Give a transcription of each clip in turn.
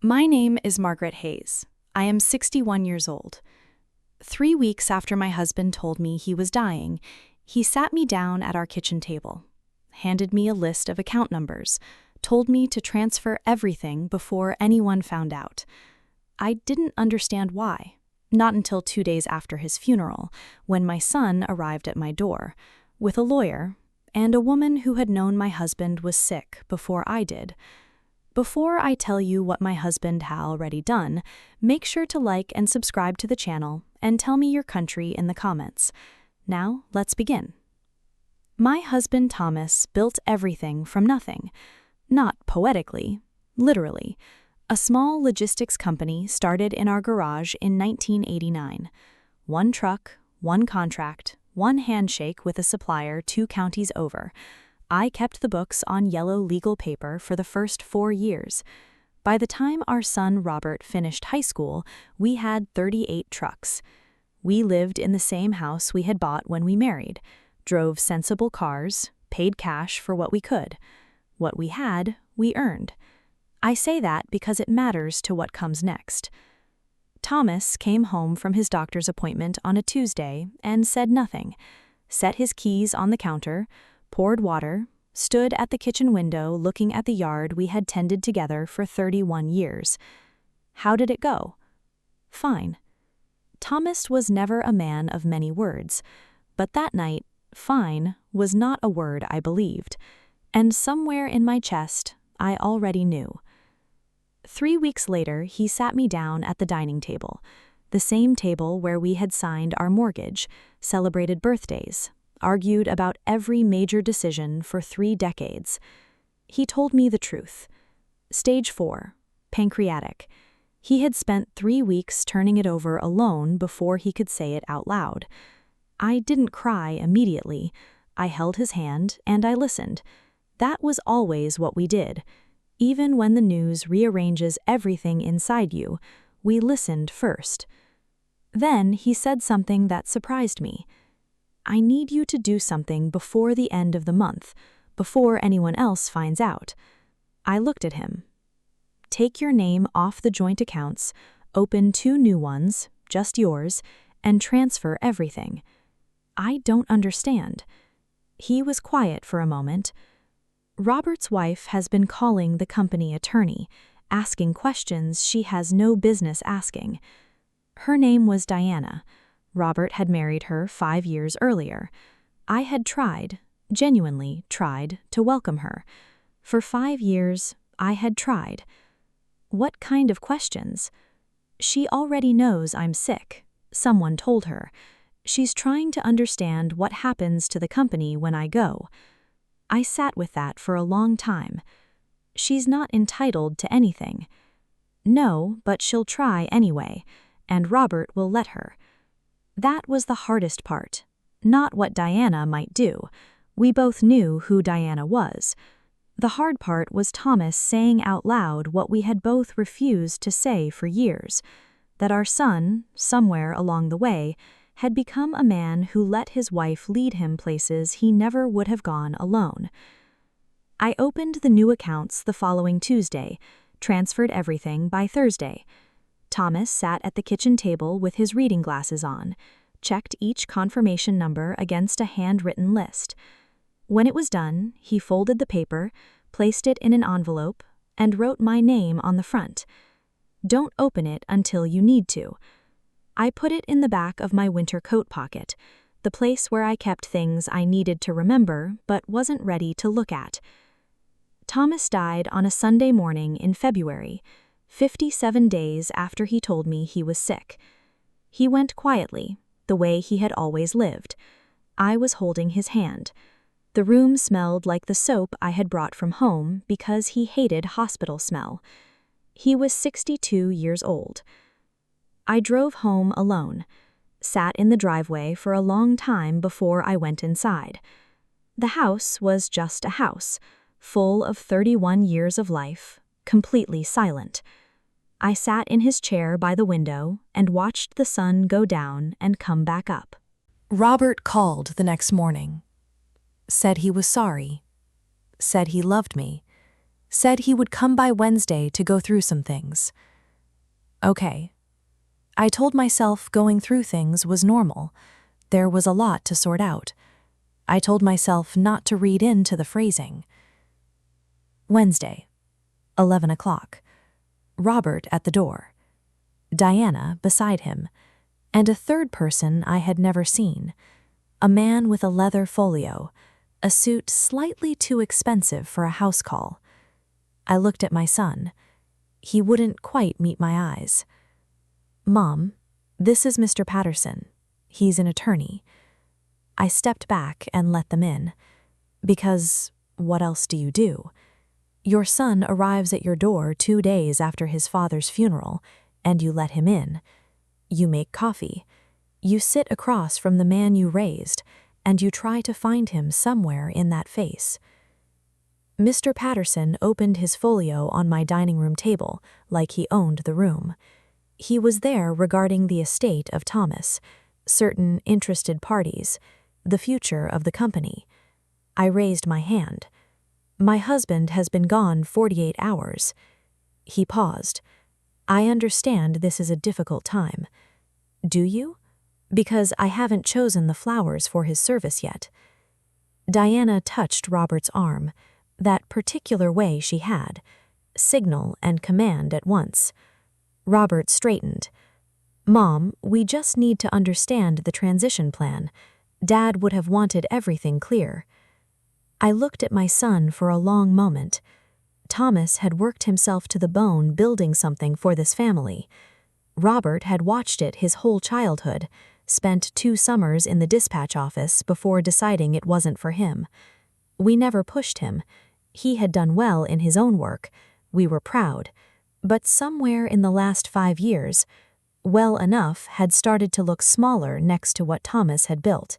My name is Margaret Hayes. I am 61 years old. 3 weeks after my husband told me he was dying, he sat me down at our kitchen table, handed me a list of account numbers, told me to transfer everything before anyone found out. I didn't understand why, not until 2 days after his funeral, when my son arrived at my door, with a lawyer and a woman who had known my husband was sick before I did. Before I tell you what my husband had already done, make sure to like and subscribe to the channel and tell me your country in the comments. Now, let's begin. My husband Thomas built everything from nothing. Not poetically, literally. A small logistics company started in our garage in 1989. One truck, one contract, one handshake with a supplier 2 counties over. I kept the books on yellow legal paper for the first 4 years. By the time our son Robert finished high school, we had 38 trucks. We lived in the same house we had bought when we married, drove sensible cars, paid cash for what we could. What we had, we earned. I say that because it matters to what comes next. Thomas came home from his doctor's appointment on a Tuesday and said nothing, set his keys on the counter, poured water, stood at the kitchen window looking at the yard we had tended together for 31 years. How did it go? Fine. Thomas was never a man of many words, but that night, fine was not a word I believed, and somewhere in my chest, I already knew. 3 weeks later, he sat me down at the dining table, the same table where we had signed our mortgage, celebrated birthdays, argued about every major decision for 3 decades. He told me the truth. Stage 4, pancreatic. He had spent 3 weeks turning it over alone before he could say it out loud. I didn't cry immediately. I held his hand and I listened. That was always what we did. Even when the news rearranges everything inside you, we listened first. Then he said something that surprised me. I need you to do something before the end of the month, before anyone else finds out. I looked at him. Take your name off the joint accounts, open 2 new ones, just yours, and transfer everything. I don't understand. He was quiet for a moment. Robert's wife has been calling the company attorney, asking questions she has no business asking. Her name was Diana. Robert had married her 5 years earlier. I had tried, genuinely tried, to welcome her. For 5 years, I had tried. What kind of questions? She already knows I'm sick. Someone told her. She's trying to understand what happens to the company when I go. I sat with that for a long time. She's not entitled to anything. No, but she'll try anyway, and Robert will let her. That was the hardest part, not what Diana might do. We both knew who Diana was. The hard part was Thomas saying out loud what we had both refused to say for years, that our son, somewhere along the way, had become a man who let his wife lead him places he never would have gone alone. I opened the new accounts the following Tuesday, transferred everything by Thursday. Thomas sat at the kitchen table with his reading glasses on, checked each confirmation number against a handwritten list. When it was done, he folded the paper, placed it in an envelope, and wrote my name on the front. Don't open it until you need to. I put it in the back of my winter coat pocket, the place where I kept things I needed to remember but wasn't ready to look at. Thomas died on a Sunday morning in February, 57 days after he told me he was sick. He went quietly, the way he had always lived. I was holding his hand. The room smelled like the soap I had brought from home because he hated hospital smell. He was 62 years old. I drove home alone, sat in the driveway for a long time before I went inside. The house was just a house, full of 31 years of life, completely silent. I sat in his chair by the window and watched the sun go down and come back up. Robert called the next morning, said he was sorry, said he loved me, Said he would come by Wednesday to go through some things. Okay. I told myself going through things was normal. There was a lot to sort out. I told myself not to read into the phrasing. Wednesday, 11 o'clock. Robert at the door. Diana beside him. And a third person I had never seen. A man with a leather folio, a suit slightly too expensive for a house call. I looked at my son. He wouldn't quite meet my eyes. Mom, this is Mr. Patterson. He's an attorney. I stepped back and let them in. Because what else do you do? Your son arrives at your door 2 days after his father's funeral, and you let him in. You make coffee. You sit across from the man you raised, and you try to find him somewhere in that face. Mr. Patterson opened his folio on my dining room table like he owned the room. He was there regarding the estate of Thomas, certain interested parties, the future of the company. I raised my hand. My husband has been gone 48 hours. He paused. I understand this is a difficult time. Do you? Because I haven't chosen the flowers for his service yet. Diana touched Robert's arm, that particular way she had, signal and command at once. Robert straightened. Mom, we just need to understand the transition plan. Dad would have wanted everything clear. I looked at my son for a long moment. Thomas had worked himself to the bone building something for this family. Robert had watched it his whole childhood, spent 2 summers in the dispatch office before deciding it wasn't for him. We never pushed him. He had done well in his own work. We were proud. But somewhere in the last 5 years, well enough had started to look smaller next to what Thomas had built,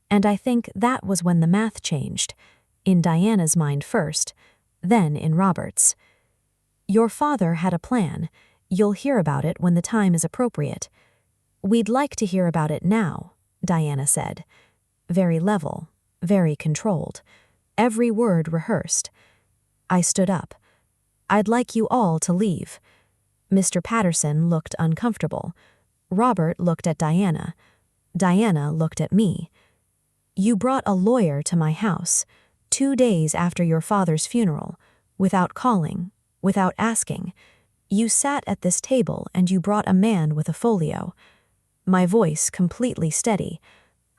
and I think that was when the math changed, in Diana's mind first, then in Robert's. Your father had a plan. You'll hear about it when the time is appropriate. We'd like to hear about it now, Diana said. Very level, very controlled, every word rehearsed. I stood up. I'd like you all to leave. Mr. Patterson looked uncomfortable. Robert looked at Diana. Diana looked at me. You brought a lawyer to my house 2 days after your father's funeral, without calling, without asking. You sat at this table and you brought a man with a folio. My voice completely steady.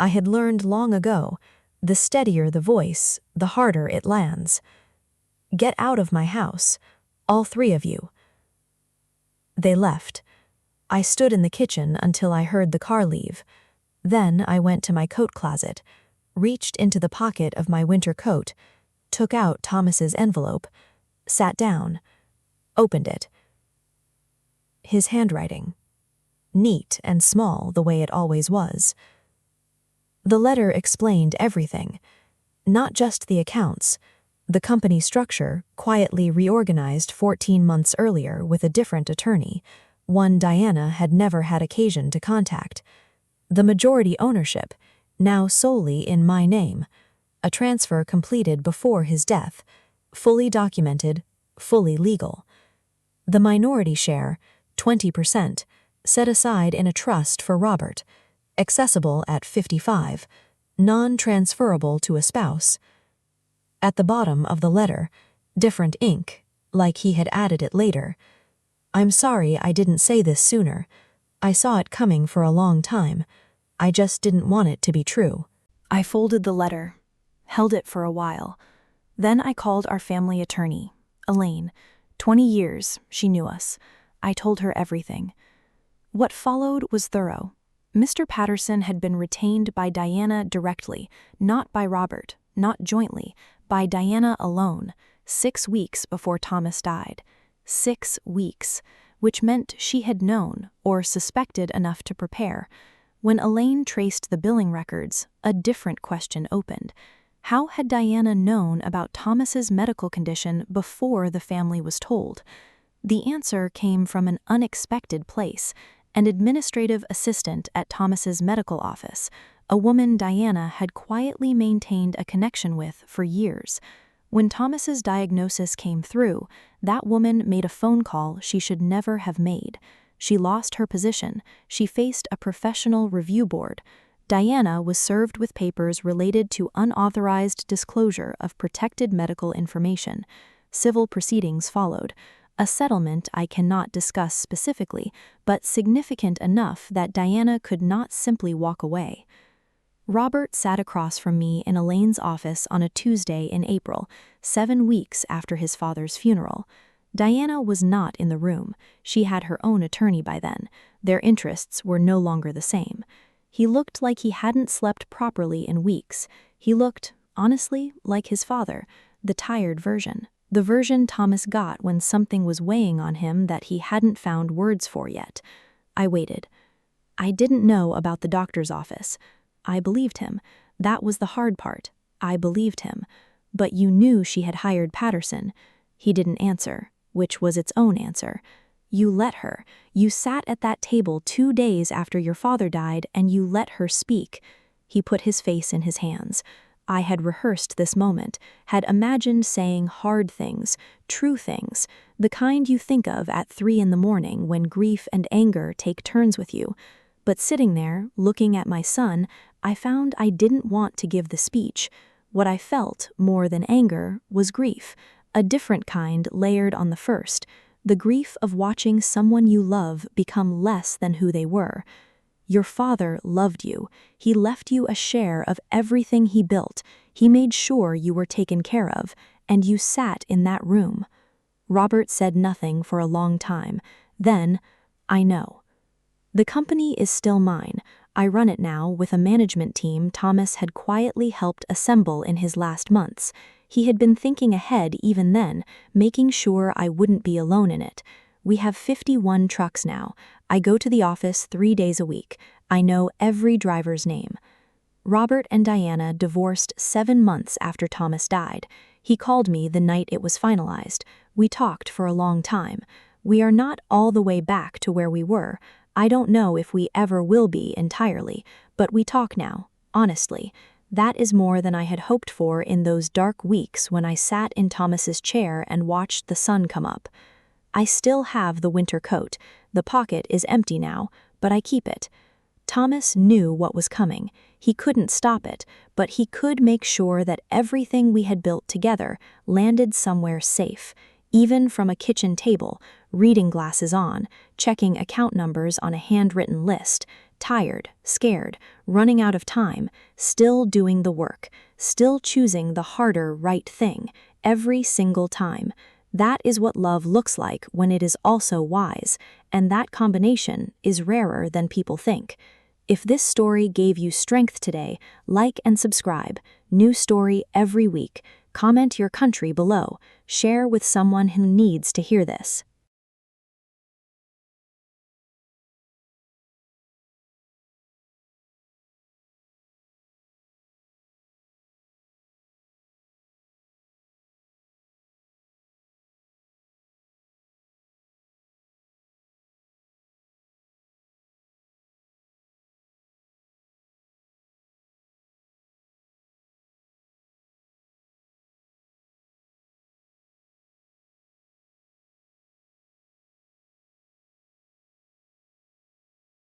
I had learned long ago, the steadier the voice, the harder it lands. Get out of my house, all 3 of you. They left. I stood in the kitchen until I heard the car leave. Then I went to my coat closet, reached into the pocket of my winter coat, took out Thomas's envelope, sat down, opened it. His handwriting. Neat and small the way it always was. The letter explained everything, not just the accounts. The company structure, quietly reorganized 14 months earlier with a different attorney, one Diana had never had occasion to contact. The majority ownership, now solely in my name. A transfer completed before his death, fully documented, fully legal. The minority share, 20%, set aside in a trust for Robert, accessible at 55, non-transferable to a spouse. At the bottom of the letter, different ink, like he had added it later. I'm sorry I didn't say this sooner. I saw it coming for a long time. I just didn't want it to be true. I folded the letter, held it for a while. Then I called our family attorney, Elaine. 20 years, she knew us. I told her everything. What followed was thorough. Mr. Patterson had been retained by Diana directly, not by Robert, not jointly, by Diana alone, 6 weeks before Thomas died. 6 weeks, which meant she had known, or suspected enough to prepare. When Elaine traced the billing records, a different question opened. How had Diana known about Thomas's medical condition before the family was told? The answer came from an unexpected place, an administrative assistant at Thomas's medical office, a woman Diana had quietly maintained a connection with for years. When Thomas's diagnosis came through, that woman made a phone call she should never have made. She lost her position. She faced a professional review board. Diana was served with papers related to unauthorized disclosure of protected medical information. Civil proceedings followed. A settlement I cannot discuss specifically, but significant enough that Diana could not simply walk away. Robert sat across from me in Elaine's office on a Tuesday in April, 7 weeks after his father's funeral. Diana was not in the room. She had her own attorney by then. Their interests were no longer the same. He looked like he hadn't slept properly in weeks. He looked, honestly, like his father, the tired version. The version Thomas got when something was weighing on him that he hadn't found words for yet. I waited. I didn't know about the doctor's office. I believed him. That was the hard part. I believed him. But you knew she had hired Patterson. He didn't answer, which was its own answer. You let her. You sat at that table 2 days after your father died, and you let her speak. He put his face in his hands. I had rehearsed this moment, had imagined saying hard things, true things, the kind you think of at 3 in the morning when grief and anger take turns with you. But sitting there, looking at my son, I found I didn't want to give the speech. What I felt, more than anger, was grief, a different kind layered on the first, the grief of watching someone you love become less than who they were. Your father loved you. He left you a share of everything he built. He made sure you were taken care of, and you sat in that room. Robert said nothing for a long time. Then, I know. The company is still mine. I run it now with a management team Thomas had quietly helped assemble in his last months. He had been thinking ahead even then, making sure I wouldn't be alone in it. We have 51 trucks now. I go to the office 3 days a week. I know every driver's name. Robert and Diana divorced 7 months after Thomas died. He called me the night it was finalized. We talked for a long time. We are not all the way back to where we were. I don't know if we ever will be entirely, but we talk now, honestly. That is more than I had hoped for in those dark weeks when I sat in Thomas's chair and watched the sun come up. I still have the winter coat. The pocket is empty now, but I keep it. Thomas knew what was coming. He couldn't stop it, but he could make sure that everything we had built together landed somewhere safe, even from a kitchen table, reading glasses on, checking account numbers on a handwritten list, tired, scared, running out of time, still doing the work, still choosing the harder right thing, every single time. That is what love looks like when it is also wise, and that combination is rarer than people think. If this story gave you strength today, like and subscribe. New story every week. Comment your country below. Share with someone who needs to hear this.